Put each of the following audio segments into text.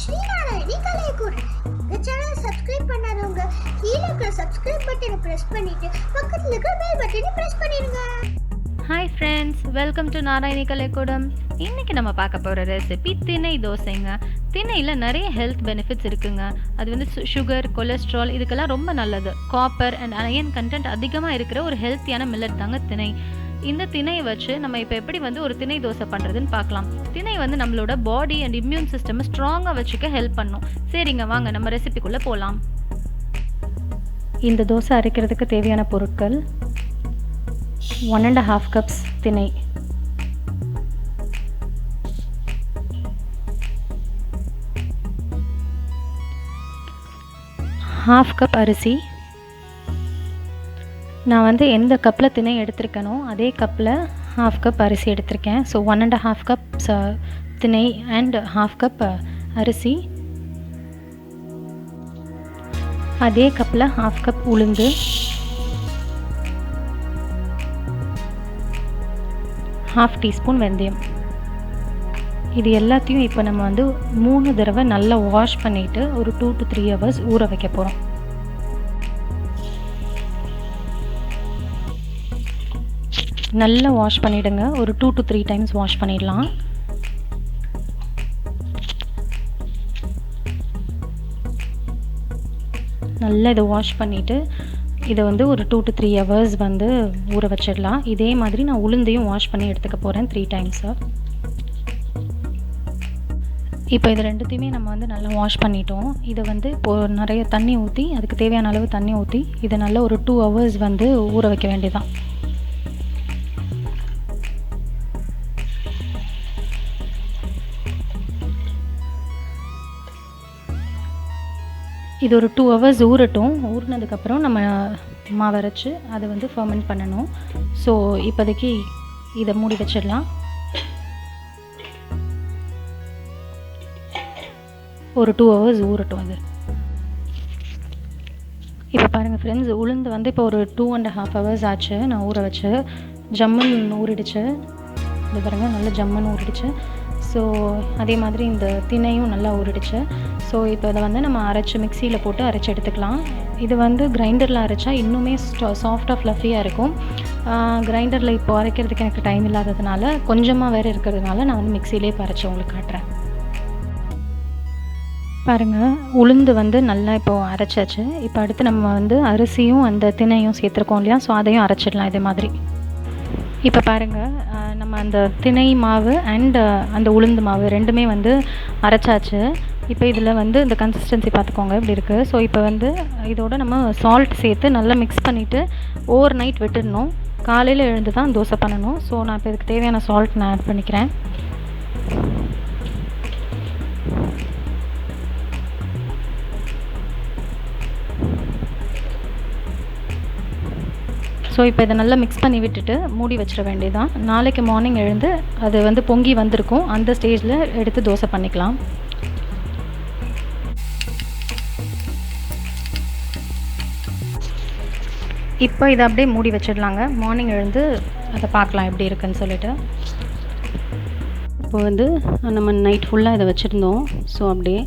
ஸ்ரீ நாராயணி கலைக்கூடம். இந்த சேனலை சப்ஸ்கிரைப் பண்ணாதவங்க கீழே இருக்கிற சப்ஸ்கிரைப் பட்டனை பிரஸ் பண்ணிட்டு பக்கத்துல இருக்கிற பெல் பட்டனை பிரஸ் பண்ணிடுங்க. Hi friends, welcome to Narayani Kalaikoodam. இன்றைக்கி நம்ம பார்க்க போகிற ரெசிபி திணை தோசைங்க. திணையில் நிறைய ஹெல்த் பெனிஃபிட்ஸ் இருக்குங்க. அது வந்து சுகர், கொலஸ்ட்ரால் இதுக்கெல்லாம் ரொம்ப நல்லது. காப்பர் அண்ட் அயன் கண்டென்ட் அதிகமாக இருக்கிற ஒரு ஹெல்த்தியான மில்லட் தாங்க திணை. இந்த திணையை வச்சு நம்ம இப்போ எப்படி வந்து ஒரு திணை தோசை பண்ணுறதுன்னு பார்க்கலாம். திணை வந்து நம்மளோட பாடி அண்ட் இம்யூன் சிஸ்டமை ஸ்ட்ராங்காக வச்சுக்க ஹெல்ப் பண்ணும். சரிங்க, வாங்க நம்ம ரெசிபிக்குள்ளே போகலாம். இந்த தோசை அரைக்கிறதுக்கு தேவையான பொருட்கள்: 1.5 கப்ஸ் திணை, 1/2 கப் அரிசி. நான் வந்து எந்த கப்பில் திணை எடுத்திருக்கேனோ அதே கப்பில் 1/2 கப் அரிசி எடுத்திருக்கேன். ஸோ 1.5 கப் திணை அண்ட் 1/2 கப் அரிசி. அதே கப்பில் 1/2 கப் உளுந்து, 1/2 டீஸ்பூன் வெந்தயம். இது எல்லாத்தையும் இப்போ நம்ம வந்து 3 தடவை நல்லா வாஷ் பண்ணிவிட்டு ஒரு 2 to 3 hours ஊற வைக்க போகிறோம். நல்லா வாஷ் பண்ணிவிடுங்க. ஒரு 2 to 3 டைம்ஸ் வாஷ் பண்ணிடலாம். நல்லா இதை வாஷ் பண்ணிவிட்டு இதை வந்து ஒரு 2 to 3 hours வந்து ஊற வச்சிடலாம். இதே மாதிரி நான் உளுந்தையும் வாஷ் பண்ணி எடுத்துக்க போகிறேன் 3 டைம்ஸு. இப்போ இது ரெண்டுத்தையுமே நம்ம வந்து நல்லா வாஷ் பண்ணிட்டோம். இதை வந்து இப்போது நிறைய தண்ணி ஊற்றி, அதுக்கு தேவையான அளவு தண்ணி ஊற்றி இதை நல்லா ஒரு 2 hours வந்து ஊற வைக்க வேண்டியதான். இது ஒரு 2 hours ஊறட்டும். ஊறினதுக்கப்புறம் நம்ம மாவு அரைச்சி அதை வந்து ஃபர்மெண்ட் பண்ணணும். ஸோ இப்போதைக்கு இதை மூடி வச்சிடலாம். ஒரு 2 hours ஊறட்டும் அது. இப்போ பாருங்கள் ஃப்ரெண்ட்ஸ், உளுந்து வந்து இப்போ ஒரு 2.5 hours ஆச்சு நான் ஊற வச்சு. ஜம்முன் ஊறிடுச்சு. இது பாருங்கள், நல்லா ஜம்முன்னு ஊறிடுச்சு. ஸோ அதே மாதிரி இந்த திணையும் நல்லா ஊறிடுச்சு. ஸோ இப்போ இதை வந்து நம்ம அரைச்சி மிக்சியில் போட்டு அரைச்சி எடுத்துக்கலாம். இது வந்து கிரைண்டரில் அரைச்சா இன்னுமே சாஃப்டாக ஃப்ளஃபியாக இருக்கும். கிரைண்டரில் இப்போ அரைக்கிறதுக்கு எனக்கு டைம் இல்லாததுனால, கொஞ்சமாக வேறு இருக்கிறதுனால நான் வந்து மிக்சியிலே இப்போ அரைச்சி உங்களுக்கு காட்டுறேன். பாருங்கள், உளுந்து வந்து நல்லா இப்போது அரைச்சாச்சு. இப்போ அடுத்து நம்ம வந்து அரிசியும் அந்த திணையும் சேர்த்துருக்கோம் இல்லையா, ஸோ அதையும் அரைச்சிடலாம் இதே மாதிரி. இப்போ பாருங்கள், நம்ம அந்த திணை மாவு அண்ட் அந்த உளுந்து மாவு ரெண்டுமே வந்து அரைச்சாச்சு. இப்போ இதில் வந்து இந்த கன்சிஸ்டன்சி பார்த்துக்கோங்க இப்படி இருக்குது. ஸோ இப்போ வந்து இதோட நம்ம சால்ட் சேர்த்து நல்லா மிக்ஸ் பண்ணிவிட்டு ஓவர் நைட் விட்டுடணும். காலையில் எழுந்து தான் தோசை பண்ணணும். ஸோ நான் இப்போ இதுக்கு தேவையான சால்ட் நான் ஆட் பண்ணிக்கிறேன். ஸோ இப்போ இதை நல்லா மிக்ஸ் பண்ணி விட்டுட்டு மூடி வச்சிட வேண்டியதான். நாளைக்கு மார்னிங் எழுந்து அது வந்து பொங்கி வந்திருக்கும். அந்த ஸ்டேஜில் எடுத்து தோசை பண்ணிக்கலாம். இப்போ இதை அப்படியே மூடி வச்சிடலாங்க. மார்னிங் எழுந்து அதை பார்க்கலாம் எப்படி இருக்குன்னு சொல்லிட்டு. இப்போ வந்து நம்ம நைட் ஃபுல்லாக இதை வச்சுருந்தோம். ஸோ அப்படியே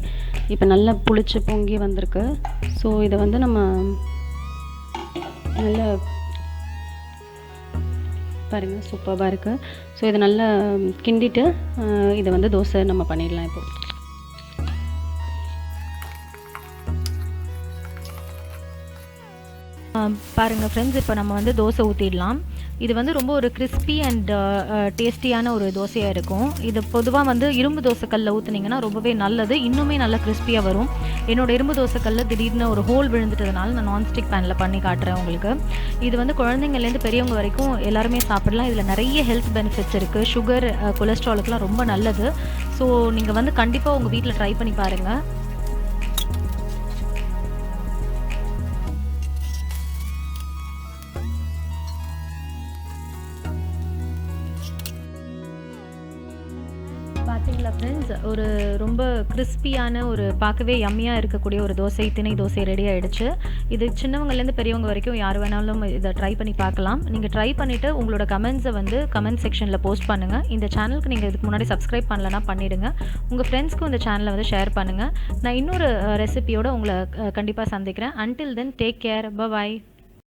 இப்போ நல்லா புளிச்சு பொங்கி வந்திருக்கு. ஸோ இதை வந்து நம்ம நல்லா பாருங்கள், சூப்பராக இருக்குது. ஸோ இதை நல்லா கிண்டிட்டு இதை வந்து தோசை நம்ம பண்ணிடலாம். இப்போ பாருங்கள் ஃப்ரெண்ட்ஸ், இப்போ நம்ம வந்து தோசை ஊற்றிடலாம். இது வந்து ரொம்ப ஒரு கிறிஸ்பி அண்ட் டேஸ்டியான ஒரு தோசையாக இருக்கும். இது பொதுவாக வந்து இரும்பு தோசைக்கல்லில் ஊற்றுனீங்கன்னா ரொம்பவே நல்லது. இன்னுமே நல்லா கிறிஸ்பியாக வரும். என்னோடய இரும்பு தோசைக்கல்லில் திடீர்னு ஒரு ஹோல் விழுந்துட்டதுனால நான் நான்ஸ்டிக் பேனில் பண்ணி காட்டுறேன் உங்களுக்கு. இது வந்து குழந்தைங்கள்லேருந்து பெரியவங்க வரைக்கும் எல்லாருமே சாப்பிடலாம். இதில் நிறைய ஹெல்த் பெனிஃபிட்ஸ் இருக்குது. சுகர், கொலஸ்ட்ராலுக்குலாம் ரொம்ப நல்லது. ஸோ நீங்கள் வந்து கண்டிப்பாக உங்கள் வீட்டில் ட்ரை பண்ணி பாருங்கள். பார்த்தீங்களா ஃப்ரெண்ட்ஸ், ஒரு ரொம்ப கிறிஸ்பியான ஒரு பார்க்கவே யம்மியாக இருக்கக்கூடிய ஒரு தோசை, திணை தோசை ரெடி ஆகிடுச்சு. இது சின்னவங்கலேருந்து பெரியவங்க வரைக்கும் யார் வேணாலும் இதை ட்ரை பண்ணி பார்க்கலாம். நீங்கள் ட்ரை பண்ணிவிட்டு உங்களோட கமெண்ட்ஸை வந்து கமெண்ட் செக்ஷனில் போஸ்ட் பண்ணுங்கள். இந்த சேனலுக்கு நீங்கள் இதுக்கு முன்னாடி சப்ஸ்கிரைப் பண்ணலன்னா பண்ணிவிடுங்க. உங்கள் ஃப்ரெண்ட்ஸ்க்கும் இந்த சேனலை வந்து ஷேர் பண்ணுங்கள். நான் இன்னொரு ரெசிபியோடு உங்களை கண்டிப்பாக சந்திக்கிறேன். Until then take care. By.